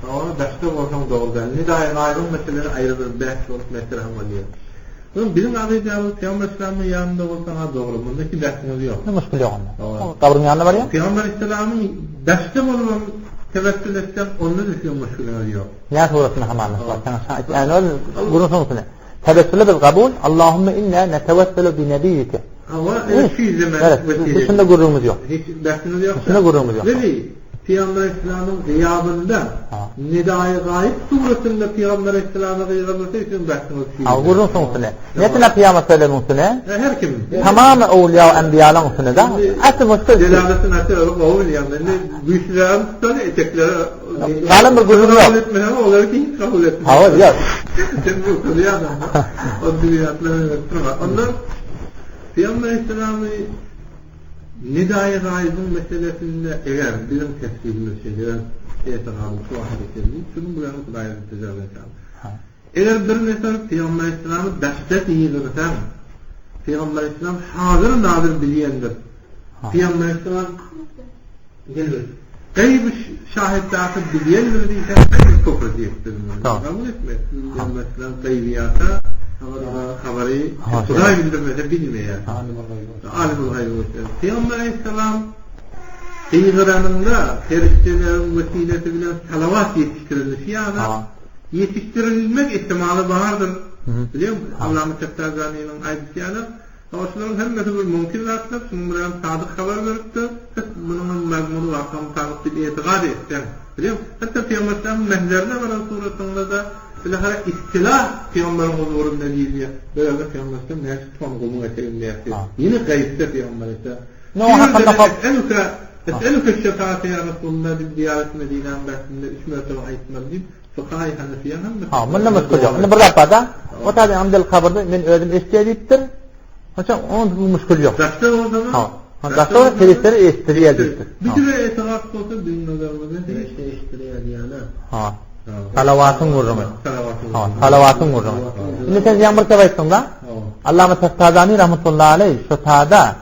Ama daşta olsam doğru. Nidayın ayrım meseleleri ayrı bir bahs olup mesele oluyor. Bizim akidemiz Peygamber Aleyhisselam'ın yanında olsana doğru. Bundaki bahsiniz yok. Ne müşkül yok onda. Kabrın yanında var ya? Peygamber Aleyhisselam'ın daşta olmam tevessül etsem onunla düşüyor müşkülleri yok. Ya surasını hamalına. Yani öyle bunun sonrasını. Tevessülü bil kabul. Allahümme inna netevessülü bi nebiyyike. Ama şu zaman evet. Dışında gururumuz yok. Hiç bahsiniz yok. Dışında gururumuz yok. Dedi Peygamber Aleyhisselam'ın gıyabında Nidai Gayb suresinde Peygamber Aleyhisselam'ın gıyabında için bahsiniz yok. Gururun sonrasını. Netine Peygamber Aleyhisselam'ın üstüne. Her kimin. Tamamı evliya ve enbiyaların üstüne de. Asıl müşkül. Delaletin atı oğul yanında. Güçlerin tutanı etekleri. Kalın bir gurur yok. Kabul etmeden onları ki hiç kabul etmeden. Hayır yok. Sen bu kılıyor adam. O dünyatlarını ötürme. Onlar Peygamber Aleyhisselam'ı Nidai Gayb'ın meselesinde eğer bizim tefsirimiz şeyler etiqadı şu hareketli şunun buranı kudayla tecrübe edelim. Eğer bir mesela Peygamber Aleyhisselam'ı dehşet yiydirsem Peygamber Aleyhisselam hazır nadir biliyendir. Peygamber Aleyhisselam gelir. Gayb şahitlatı biliyendir diysen gayb kufr diyektir. Kabul etme. Peygamber Aleyhisselam gaybiyata haberi Kuday bildirmede bilmeyen alimul gaybı. Peygamber Aleyhisselam İğranında feriştelerin vesilesi bilen salavat yetiştirilmiş yani yetiştirilmek ihtimali vardır. Biliyor musun? Allah-u Teala'nın ayeti yani Ağaçların hemmesi bir mümkün zatlar, şunun bilen sadık haber veripti, bunun mezmunu vakamı sadık bir etiqad etsen. Biliyor musun? Hatta Peygamber'in mehlerine varan suretinde de bilahara istilah Peygamber'in huzurunda değil. Böyle Peygamber'in neyse tongumu etelim diye. Yine gayipte Peygamber'e. Ne o hakkında kal? Es'eluke şefaati ya Resulullah bir ziyaret Medine'nin bahsinde 3 mertebe ayetmem deyip Fıkâh-i Hanefiye hem bununla müşkül yok. Şimdi burada yapada o tabi amdel kabırda ben özüm isteyediptir. Hocam onun bu müşkül yok. Daşta o zaman? Daşta o teristleri isteyediptir. Bir de etiqat olsa din nazarında değiştiriyediyana. Salavatın vurumu. Salavatın vurumu. Şimdi sen yan bir sebaytın da Allah-u Teala'nın rahmetullahi aleyh şu taada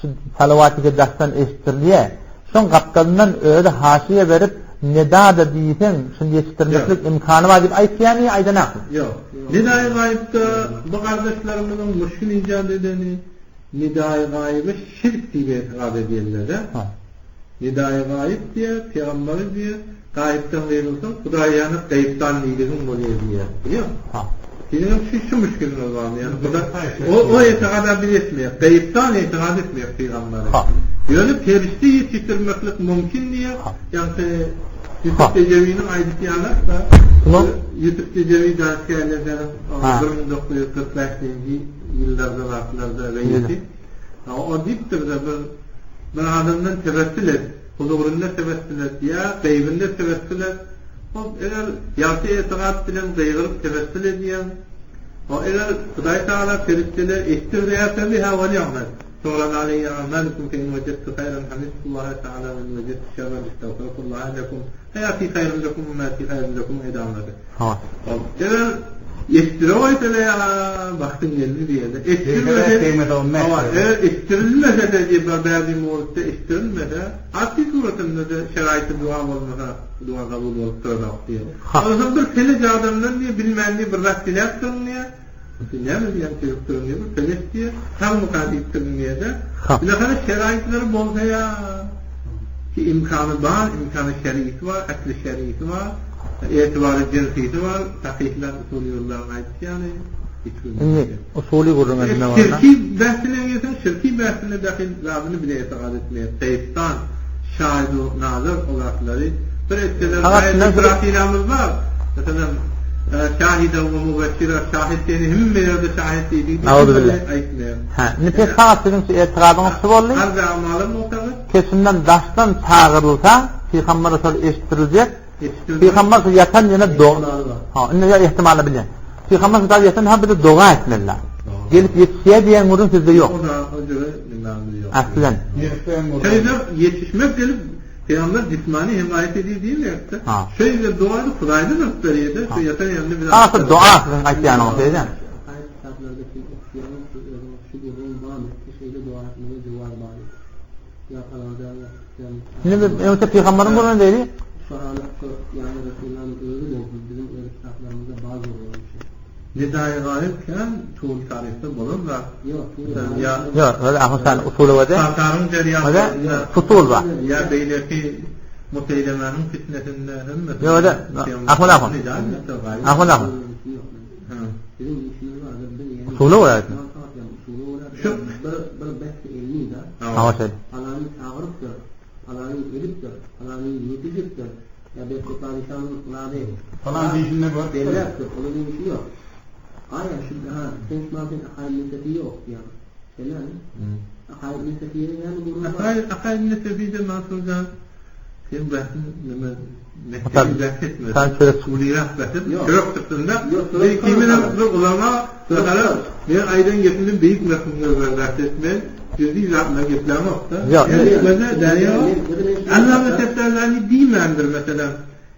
şu salavatı daştan istirliye son kaptanından öyle haşiye verip nida da diysen şimdi yetiştirmeklik imkanı var deyip ayet yani aydana. Yok. Nida-i Gayb'da bu kardeşlerimizin müşkül icat edeni Nida-i Gayb'ı şirk diye itiqad ediyorlar. Nida-i Gayb diye, Peygamberi diye gayipten verilsin, Hudaýany gayipdan liligin bolýar diýär. Biliyor musun? Senin şu müşkiliniz var mı? Yani o etikada biletmiyor. Gayiptan etikad etmiyor Peygamber'e. Yani perişte yetiştirmeklik mümkün diye. Yani Yusuf Tecevi'nin aydeti anlarsa Yusuf Tecevi derskerlerden 1945'li yıllarda vakılarda reisi. O diptir de bir adamdan tebessül et. Huzurunda tebessül et ya gaybinde tebessül et. Eğer yaltı etikad bilen gayrılıp tebessül ediyen o eğer Hudaý Taala ferişteler istirriyata biha ve ni'met sonra aleyhi amalukum fe in wajadtu hayran hamidullah Taala ve in wajadtu şerran istagfirullah lekum hayati hayrun lekum ve mati hayrun lekum edamları. Eğer istirahat ya baktın geldi diye de istirilmese de ceberde muhatte istirilmese akli suretinde de şeraiti dua olmasa dua kabul olup tövbe diye. O zaman bir fele adamdan diye bilmendi bir raktiler kılınıyor. Ne mi diyen çocuk kılınıyor? Fele diye tam mukadip kılınıyor da. Bir de şeraitleri bolsa ya ki imkanı var, imkanı şer'isi var, akli şer'isi var. Etibarı cinsiyeti var, takikler usulüyorlarına ait yani şimdi usulü kurulması ne var? Şirki bahsine gelsen, şirki bahsine dahil Rabbini bile etikad etmeye, seyittan, şahid-u nazır olasıları bir etkiler gayet bırakılamız var. Mesela şahide ve mübeşşire şahitliğini hem melerde şahitliği ayetmiyor. Nefes sağat sizin etikadınız sıvırlı harbi amalım muhtemel kesimden daştan çağırılsa Peygamber Resulü eşitirilecek Peygamber Resulü yatan yine doğu ne ihtimali bilen Peygamber Resulü yatan ha bir de doğa etmeliler gelip yetişiye diyen vurun sizde yok aslen yetişmek gelip Peygamber cismani himayet ediyor değil mi yoksa? Şöyle duayı Kur'an'da gösteriyordu. Şu yatan yanında biraz. Asıl dua sizin ayetlerini olsaydı. Ayet kitaplardaki okuyanın şu durum var mı? Bir şeyde dua etmeye duvar var. Ya Allah'dan Şimdi yoksa Peygamber'in bunu değil. Şu an yani Resulullah'ın öyle oldu. Bizim öyle kitaplarımızda bazı olan bir şey. Nidâ-i gâibken tuğul tarihte bulunlar. Yok öyle ahsen usulü var da. Satarın ceryanı. Öyle fusul var. Ya beyleki muteylemenin fitnetinden. Yok öyle ahun. Usulü var. Şu bir bahsi ilmi de. Allah'ın çağırıptır. Allah'ın ölüptür. Allah'ın yetişiptir. Ya bir kutanışanın nâde. Falan değişimde var. Bellerdir. Onun bir şey yok. Aynen şimdi sen şunların akayil neseti yok yani. Selam. Akayil neseti yani bu. Akayil neseti de mahsuldan. Sen bahsin sen şöyle Suriye'ye bahsin. Yok tuttuğunda kiminin bir ulama bir aydan getirdiğim büyük mefhumları bahsetmeye cüz'i zatla getirilmekte. Yani derya Allah'ın tefsirlerini değilmendir mesela.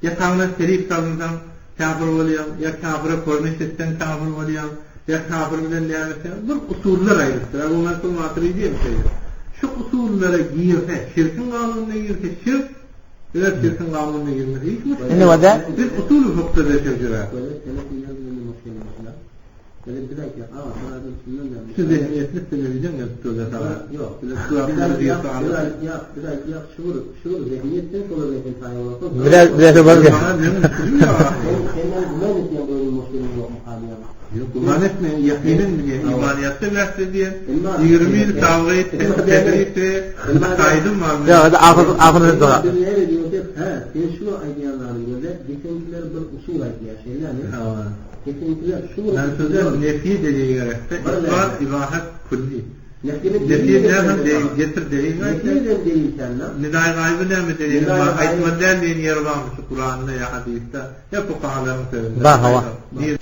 Yatağına serif kalından kafir oluyor, ya kafire korniş etten kafir oluyor, ya kafir bilen neyse, bu usuller ayrıdır. Bu mesul matri diye bir şey. Şu usullere girse, şirkin kanununa girse şirk, biraz şirkin kanununa girmesi hiç mi? Ne var da? Biz usulü fıkhta deşeceğiz. Böyle bir dakika, bana sünnet Şu zihniyetli televizyon yaptığında sana. Yok, şu zihniyetten sonra zihnin tayin olsun. Biraz da var ya. Senden bunlar isteyen böyle muhtemelen yok muhabiyan. Yok, bunlar etmeyin, yakinin mi diye, imaniyatta verse diye, 20 yıl kavga etti, tedrisi, kaydım var mı? Yok, aklınız dolar. Ne diyor ki, sen şunu aydiyanların göre, geçenkiler bir usul aydiyan şeyler mi? Ben sözler nefi dediği gerekse ispat, ibahat, kulli. Nefi nereden getir dediği gerekse nidâ-i gâibı ne mi dediği var? Aytmadlar diyen yer varmış Kur'an'da ya hadiste ya fukahaların sözünde. Var hava. Bir